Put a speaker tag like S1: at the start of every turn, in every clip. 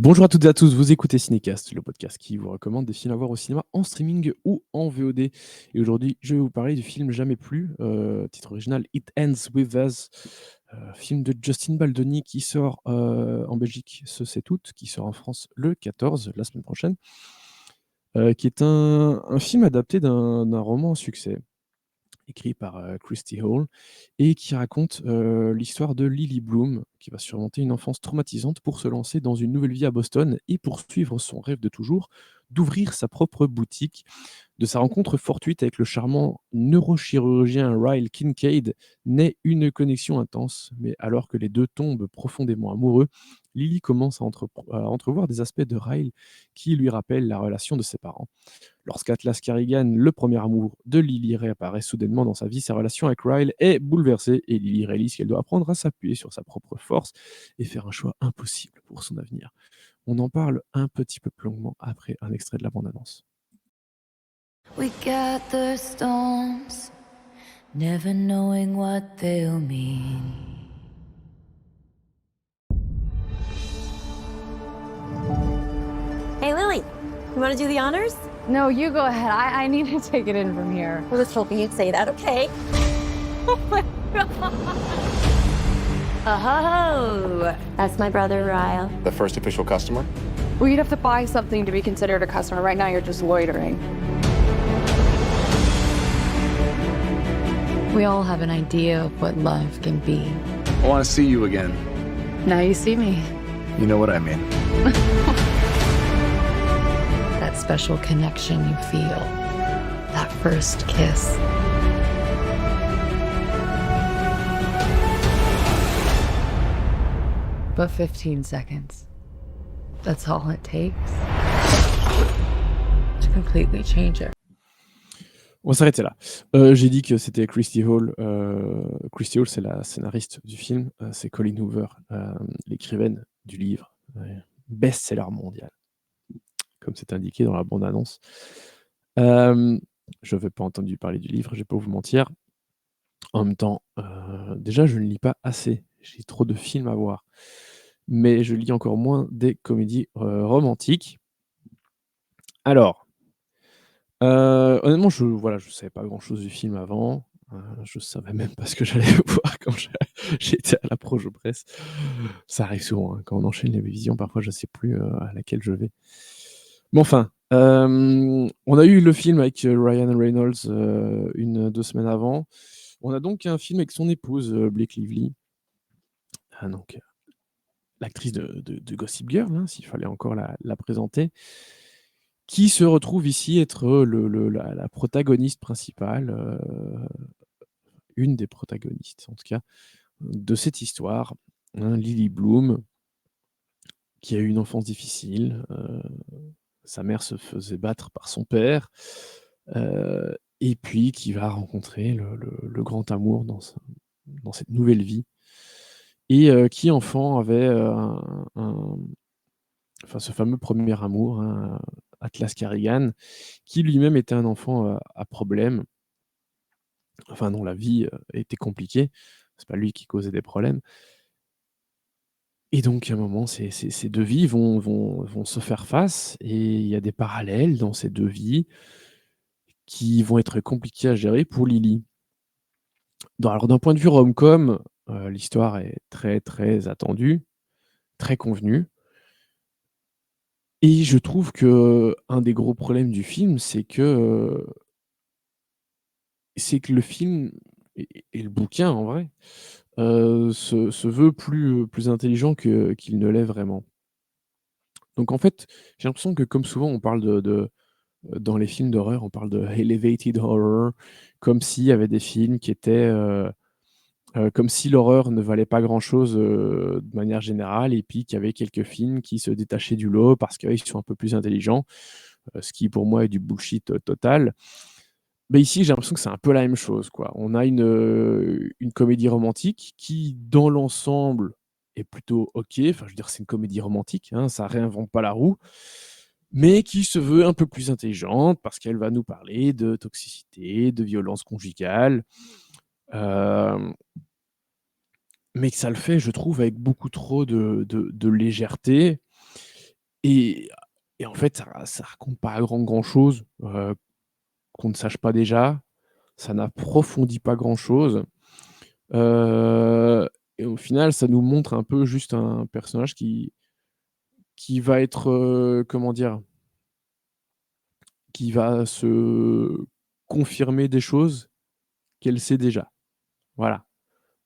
S1: Bonjour à toutes et à tous, vous écoutez Cinécast, le podcast qui vous recommande des films à voir au cinéma en streaming ou en VOD. Et aujourd'hui, je vais vous parler du film Jamais plus, titre original It Ends With Us, film de Justin Baldoni qui sort en Belgique ce 7 août, qui sort en France le 14, la semaine prochaine, qui est un film adapté d'un roman à succès écrit par Christy Hall et qui raconte l'histoire de Lily Bloom, qui va surmonter une enfance traumatisante pour se lancer dans une nouvelle vie à Boston et poursuivre son rêve de toujours d'ouvrir sa propre boutique. De sa rencontre fortuite avec le charmant neurochirurgien Ryle Kincaid naît une connexion intense, mais alors que les deux tombent profondément amoureux, Lily commence à entrevoir des aspects de Ryle qui lui rappellent la relation de ses parents. Lorsqu'Atlas Carrigan, le premier amour de Lily, réapparaît soudainement dans sa vie, sa relation avec Ryle est bouleversée et Lily réalise qu'elle doit apprendre à s'appuyer sur sa propre force et faire un choix impossible pour son avenir. On en parle un petit peu plus longuement après un extrait de la bande-annonce.
S2: We gather storms, never knowing what they'll mean.
S3: Hey, Lily, you want to do the honors?
S4: No, you go ahead. I need to take it in from here.
S3: I was hoping you'd say that, okay? Oh, that's my brother, Ryle.
S5: The first official customer?
S4: Well, you'd have to buy something to be considered a customer. Right now, you're just loitering.
S6: We all have an idea of what love can be.
S5: I want to see you again.
S6: Now you see me.
S5: You know what I mean.
S6: That special connection you feel. That first kiss. But 15 seconds. That's all it takes to completely change it.
S1: On va s'arrêter là. J'ai dit que c'était Christy Hall. Christy Hall, c'est la scénariste du film. C'est Colleen Hoover, l'écrivaine du livre. Best-seller mondial, comme c'est indiqué dans la bande-annonce. Je n'avais pas entendu parler du livre, je ne vais pas vous mentir. En même temps, déjà, je ne lis pas assez. J'ai trop de films à voir. Mais je lis encore moins des comédies romantiques. Alors, honnêtement, je savais pas grand-chose du film avant. Je savais même pas ce que j'allais voir quand j'étais à l'approche aux presses. Ça arrive souvent, hein, quand on enchaîne les visions, parfois je sais plus à laquelle je vais. Mais enfin, on a eu le film avec Ryan Reynolds 2 semaines avant. On a donc un film avec son épouse Blake Lively. Donc l'actrice de Gossip Girl, hein, s'il fallait encore la présenter, qui se retrouve ici être la protagoniste principale, une des protagonistes en tout cas, de cette histoire, hein, Lily Bloom, qui a eu une enfance difficile. Sa mère se faisait battre par son père, et puis qui va rencontrer le grand amour dans cette nouvelle vie. Et qui enfant avait ce fameux premier amour, hein, Atlas Carrigan, qui lui-même était un enfant à problème, enfin dont la vie était compliquée. C'est pas lui qui causait des problèmes. Et donc à un moment, ces deux vies vont se faire face et il y a des parallèles dans ces deux vies qui vont être compliquées à gérer pour Lily. Alors d'un point de vue rom-com, l'histoire est très, très attendue, très convenue. Et je trouve qu'un des gros problèmes du film, c'est que le film et le bouquin en vrai, se veut plus intelligent qu'il ne l'est vraiment. Donc en fait, j'ai l'impression que comme souvent on parle dans les films d'horreur, on parle de elevated horror, comme s'il y avait des films qui étaient, comme si l'horreur ne valait pas grand-chose, de manière générale et puis qu'il y avait quelques films qui se détachaient du lot parce qu'ils sont un peu plus intelligents, ce qui pour moi est du bullshit, total. Mais ici, j'ai l'impression que c'est un peu la même chose, quoi. On a une comédie romantique qui, dans l'ensemble, est plutôt OK. Enfin, je veux dire, c'est une comédie romantique, hein, ça réinvente pas la roue, mais qui se veut un peu plus intelligente parce qu'elle va nous parler de toxicité, de violence conjugale, hem, mais que ça le fait, je trouve, avec beaucoup trop de légèreté et en fait, ça raconte pas grand chose, qu'on ne sache pas déjà. Ça n'approfondit pas grand-chose, heu et au final, ça nous montre un peu juste un personnage qui va être, comment dire? Qui va se confirmer des choses qu'elle sait déjà. Voilà,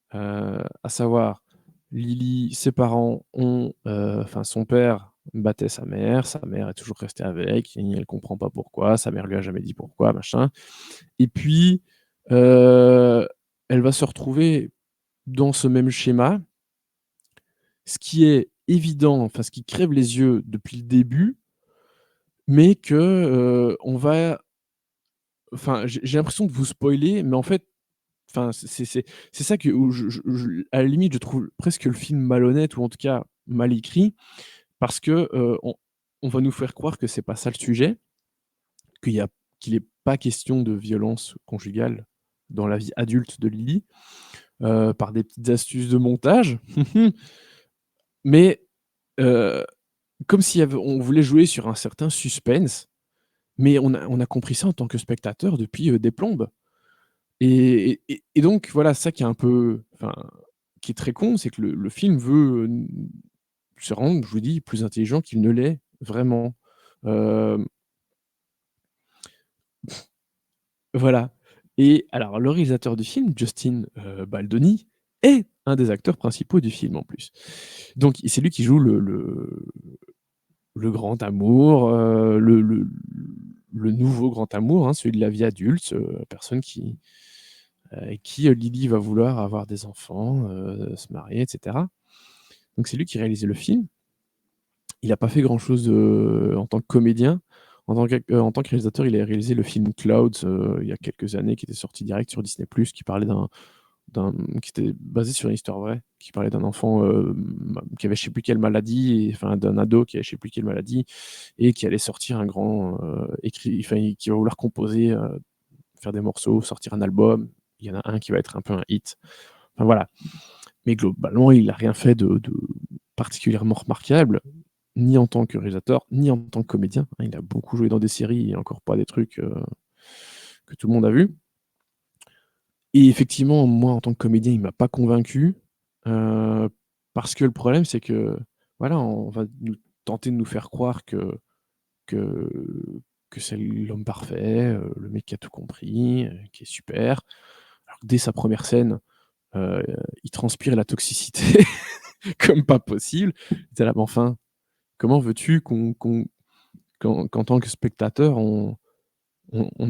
S1: à savoir Lily, ses parents ont, enfin son père battait sa mère est toujours restée avec et elle comprend pas pourquoi, sa mère lui a jamais dit pourquoi, machin et puis, heu, elle va se retrouver dans ce même schéma, ce qui est évident, enfin ce qui crève les yeux depuis le début, mais que, on va enfin j'ai l'impression de vous spoiler, mais en fait, enfin c'est ça que où je à la limite, je trouve presque le film malhonnête ou en tout cas mal écrit parce que, on va nous faire croire que c'est pas ça le sujet, qu'il y a qu'il est pas question de violence conjugale dans la vie adulte de Lily, par des petites astuces de montage. Mais, heu, comme s'il y avait on voulait jouer sur un certain suspense, mais on a compris ça en tant que spectateur depuis, des plombes et donc voilà, ça qui est un peu enfin, qui est très con, c'est que le film veut, se rendre, je vous dis, plus intelligent qu'il ne l'est vraiment. Hem, voilà et alors le réalisateur du film, Justin, Baldoni, est un des acteurs principaux du film en plus. Donc c'est lui qui joue le grand amour, le nouveau grand amour, hein, celui de la vie adulte, la personne avec qui, Lily va vouloir avoir des enfants, se marier et cetera. Donc c'est lui qui réalisait le film. Il a pas fait grand-chose, en tant que comédien. En tant que réalisateur, il a réalisé le film Clouds, il y a quelques années, qui était sorti direct sur Disney+, qui parlait qui était basé sur une histoire vraie, qui parlait d'un enfant, qui avait je sais plus quelle maladie et enfin d'un ado qui avait je sais plus quelle maladie et qui allait sortir un grand, enfin qui va vouloir composer, faire des morceaux, sortir un album. Il y en a un qui va être un peu un hit. Enfin voilà. Mais globalement, il a rien fait de particulièrement remarquable, ni en tant que réalisateur, ni en tant que comédien, hein. Il a beaucoup joué dans des séries et encore pas des trucs, que tout le monde a vus. Et effectivement, moi, en tant que comédien, il m'a pas convaincu, heu, parce que le problème, c'est que, voilà, on va nous tenter de nous faire croire que que c'est l'homme parfait, le mec qui a tout compris, qui est super. Alors que dès sa première scène, heu, il transpire la toxicité comme pas possible. Tu es là: «Mais enfin, comment veux-tu qu'en tant que spectateur, on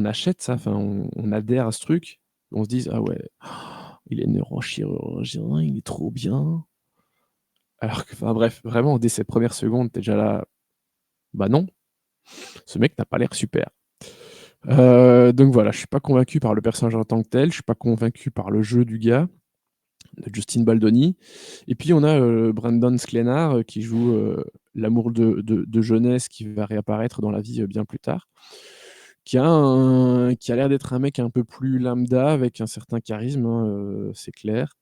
S1: achète ça, enfin, on adhère à ce truc, on se dise: «Ah ouais, il est neurochirurgien, il est trop bien». Alors que enfin bref, vraiment dès ces premières secondes, tu es déjà là: «Bah non, ce mec n'a pas l'air super». Donc voilà, je suis pas convaincu par le personnage en tant que tel, je suis pas convaincu par le jeu du gars, de Justin Baldoni et puis on a, Brandon Sklenar, qui joue, l'amour de jeunesse qui va réapparaître dans la vie, bien plus tard. Qui a l'air d'être un mec un peu plus lambda avec un certain charisme, hein, c'est clair,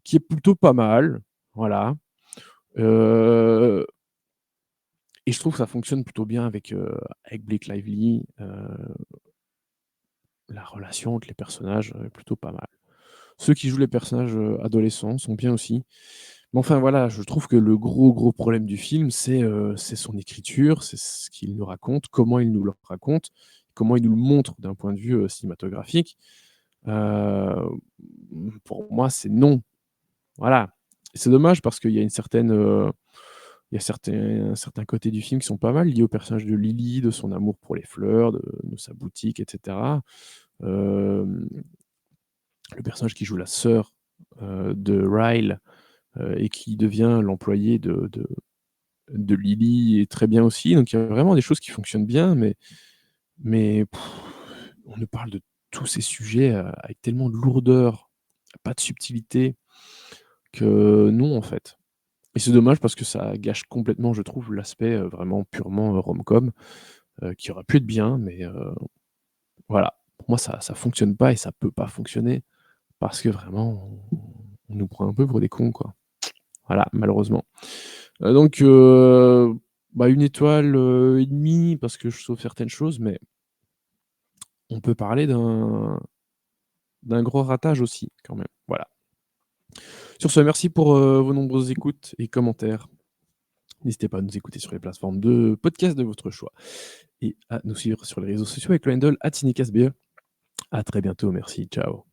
S1: qui est plutôt pas mal, voilà, heu et je trouve que ça fonctionne plutôt bien avec Blake Lively, la relation entre les personnages, est plutôt pas mal. Ceux qui jouent les personnages, adolescents sont bien aussi. Mais enfin voilà, je trouve que le gros problème du film, c'est son écriture, c'est ce qu'il nous raconte, comment il nous le raconte, comment il nous le montre d'un point de vue, cinématographique. Heu, pour moi, c'est non. Voilà. Et c'est dommage parce qu'il y a une certaine, il y a certains côtés du film qui sont pas mal liés au personnage de Lily, de son amour pour les fleurs, de sa boutique et cetera. Hem, le personnage qui joue la sœur, de Ryle, et qui devient l'employé de Lily est très bien aussi. Donc il y a vraiment des choses qui fonctionnent bien, mais on nous parle de tous ces sujets, avec tellement de lourdeur, pas de subtilité que non, en fait. Et c'est dommage parce que ça gâche complètement, je trouve, l'aspect, vraiment purement, rom-com, qui aurait pu être bien, mais voilà. Pour moi, ça fonctionne pas et ça peut pas fonctionner parce que vraiment on nous prend un peu pour des cons, quoi. Voilà, malheureusement. Donc Bah, 1 étoile, et demie parce que je sauve certaines choses, mais on peut parler d'un gros ratage aussi quand même. Voilà. Sur ce, merci pour, vos nombreuses écoutes et commentaires. N'hésitez pas à nous écouter sur les plateformes de podcast de votre choix et à nous suivre sur les réseaux sociaux avec le handle @cinecastbe. À très bientôt, merci, ciao.